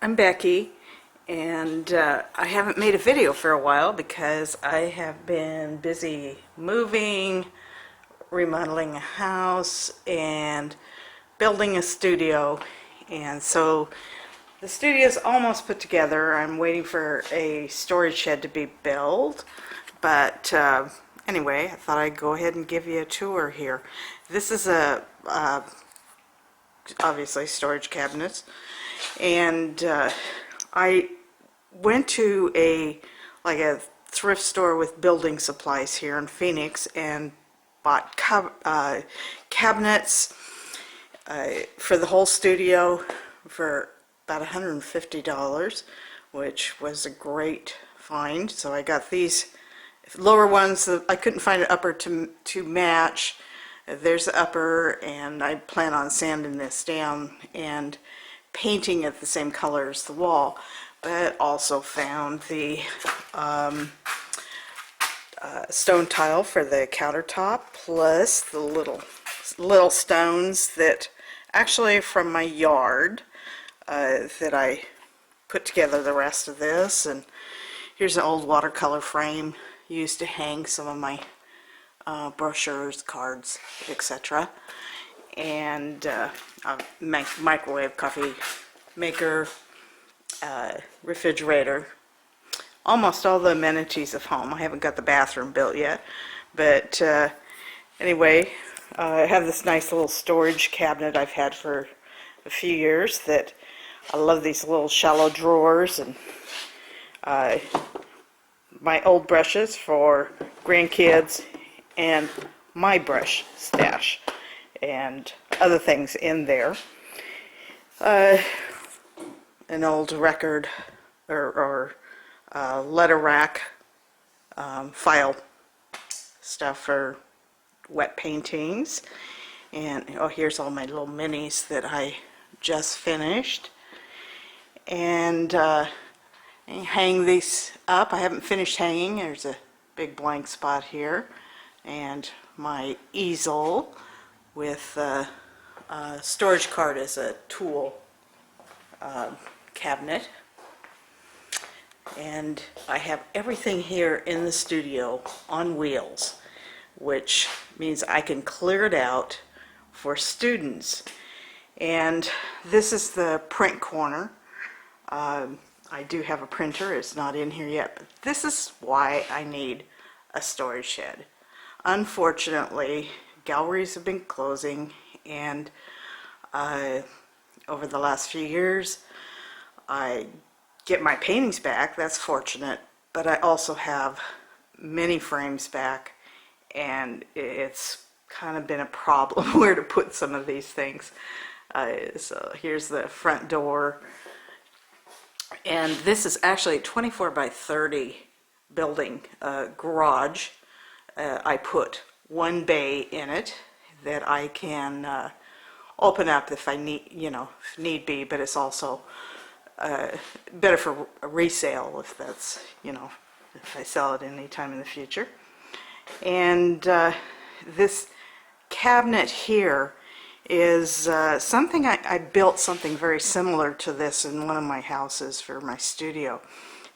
I'm Becky, and I haven't made a video for a while because I have been busy moving, remodeling a house, and building a studio. And so the studio is almost put together. I'm waiting for a storage shed to be built, but anyway, I thought I'd go ahead and give you a tour here. This is obviously storage cabinets, and I went to a thrift store with building supplies here in Phoenix and bought cabinets for the whole studio for about $150, which was a great find. So I got these lower ones that I couldn't find an upper to match. There's the upper, and I plan on sanding this down and painting it the same color as the wall. But also found the stone tile for the countertop, plus the little stones that actually from my yard that I put together the rest of this. And here's an old watercolor frame used to hang some of my brochures, cards, etc. And a microwave, coffee maker, refrigerator, almost all the amenities of home. I haven't got the bathroom built yet, but anyway, I have this nice little storage cabinet I've had for a few years that I love, these little shallow drawers, and my old brushes for grandkids, and my brush stash and other things in there. An old record or letter rack, file stuff for wet paintings, and oh, here's all my little minis that I just finished. And hang these up. I haven't finished hanging. There's a big blank spot here, and my easel with a storage cart as a tool cabinet. And I have everything here in the studio on wheels, which means I can clear it out for students. And this is the print corner. I do have a printer. It's not in here yet, but this is why I need a storage shed. Unfortunately, galleries have been closing, and over the last few years I get my paintings back. That's fortunate, but I also have many frames back, and it's kind of been a problem where to put some of these things. So here's the front door, and this is actually a 24 by 30 building garage. I put one bay in it that I can open up if I need, if need be, but it's also better for resale if that's, if I sell it any time in the future. And this cabinet here is something I built something very similar to this in one of my houses for my studio,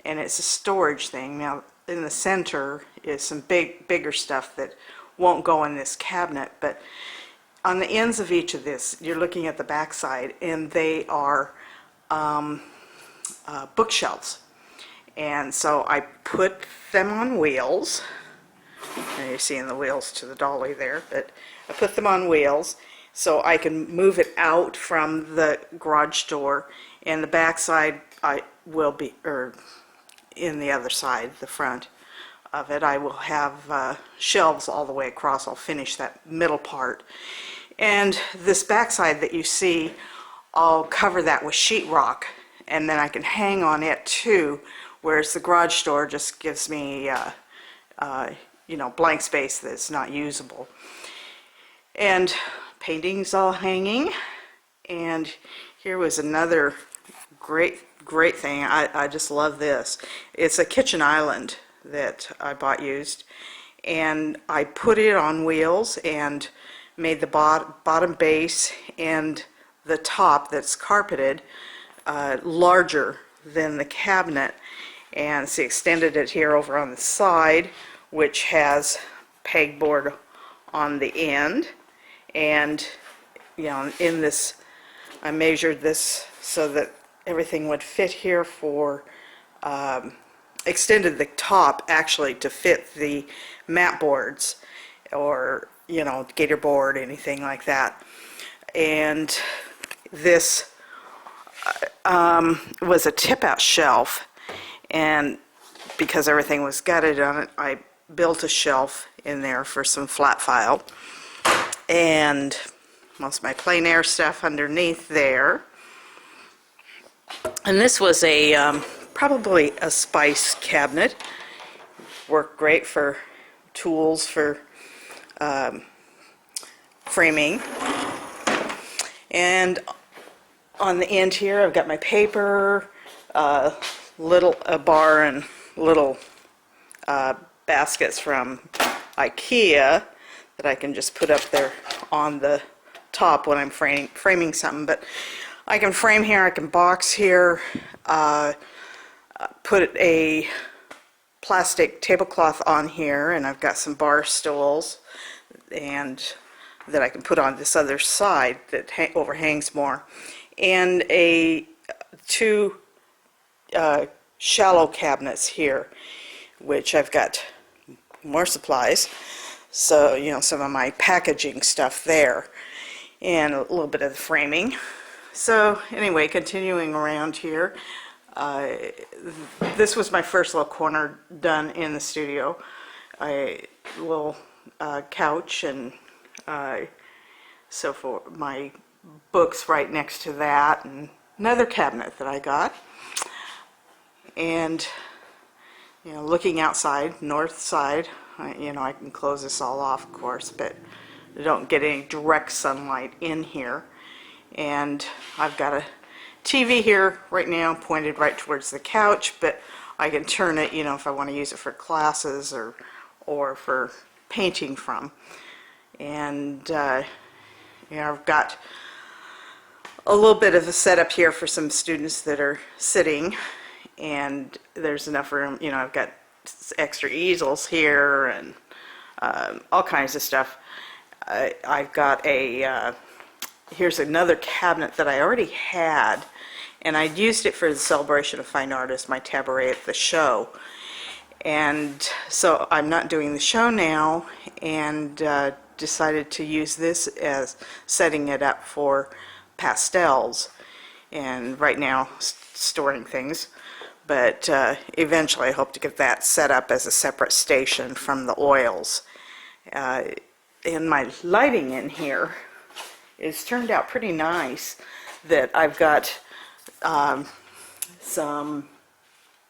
and it's a storage thing. Now in the center is some bigger stuff that won't go in this cabinet, but on the ends of each of this, you're looking at the back side, and they are bookshelves. And so I put them on wheels, and you're seeing the wheels to the dolly there, but I put them on wheels so I can move it out from the garage door, and the back side I will be, or in the other side, the front of it, I will have shelves all the way across. I'll finish that middle part, and this back side that you see, I'll cover that with sheetrock, and then I can hang on it too, whereas the garage door just gives me blank space that's not usable. And paintings all hanging. And here was another great thing. I just love this. It's a kitchen island that I bought used, and I put it on wheels and made the bottom base and the top that's carpeted larger than the cabinet, and she extended it here over on the side, which has pegboard on the end. And you know, in this, I measured this so that everything would fit here for, extended the top actually to fit the mat boards, or you know, gator board, anything like that. And this was a tip-out shelf, and because everything was gutted on it, I built a shelf in there for some flat file, and most of my plein air stuff underneath there. And this was a probably a spice cabinet. Worked great for tools for framing. And on the end here, I've got my paper, a bar and little baskets from IKEA that I can just put up there on the top when I'm framing something. But I can frame here, I can box here, put a plastic tablecloth on here, and I've got some bar stools and that I can put on this other side that overhangs more, and two shallow cabinets here, which I've got more supplies, so you know, some of my packaging stuff there, and a little bit of the framing. So anyway, continuing around here, this was my first little corner done in the studio. A little couch, and so for my books right next to that, and another cabinet that I got. And you know, looking outside, north side, you know, I can close this all off, of course, but I don't get any direct sunlight in here. And I've got a TV here right now pointed right towards the couch, but I can turn it, you know, if I want to use it for classes or for painting from. And you know, I've got a little bit of a setup here for some students that are sitting, and there's enough room, you know, I've got extra easels here and all kinds of stuff. I've got a here's another cabinet that I already had, and I used it for the Celebration of Fine Artists, my cabaret at the show. And so I'm not doing the show now, and decided to use this as setting it up for pastels, and right now storing things. But eventually I hope to get that set up as a separate station from the oils. And my lighting in here is turned out pretty nice. That I've got some,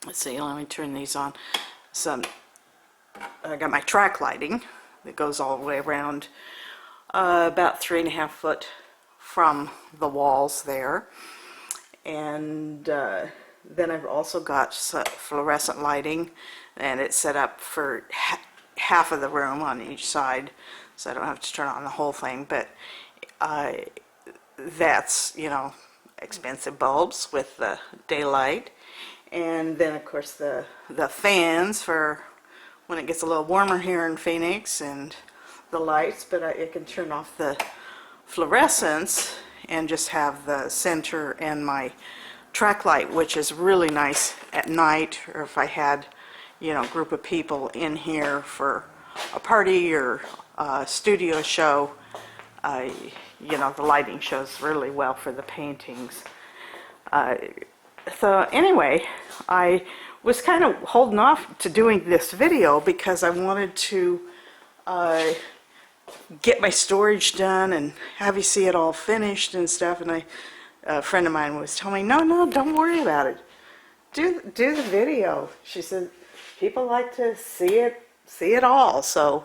let's see, let me turn these on. I got my track lighting that goes all the way around, about 3.5 foot from the walls there. And then I've also got fluorescent lighting, and it's set up for half of the room on each side, so I don't have to turn on the whole thing. But that's, you know, expensive bulbs with the daylight. And then of course the fans for when it gets a little warmer here in Phoenix, and the lights. But I can turn off the fluorescence and just have the center and my track light, which is really nice at night, or if I had, you know, a group of people in here for a party or a studio show. You know, the lighting shows really well for the paintings. So anyway, I was kind of holding off to doing this video because I wanted to get my storage done and have you see it all finished and stuff. And a friend of mine was telling me, no, don't worry about it. Do the video. She said, people like to see it all. So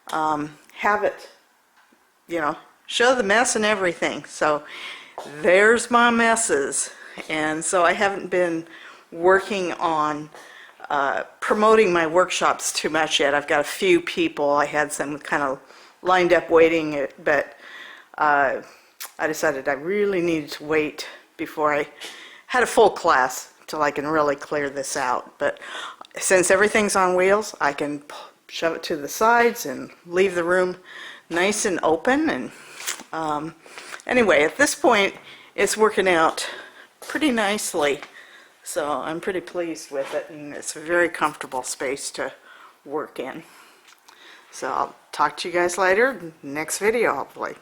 have it, you know, show the mess and everything. So there's my messes. And so I haven't been working on promoting my workshops too much yet. I've got a few people. I had some kind of lined up waiting, but I decided I really needed to wait before I had a full class till I can really clear this out. But since everything's on wheels, I can shove it to the sides and leave the room nice and open. And anyway, at this point, it's working out pretty nicely. So I'm pretty pleased with it, and it's a very comfortable space to work in. So I'll talk to you guys later, next video hopefully.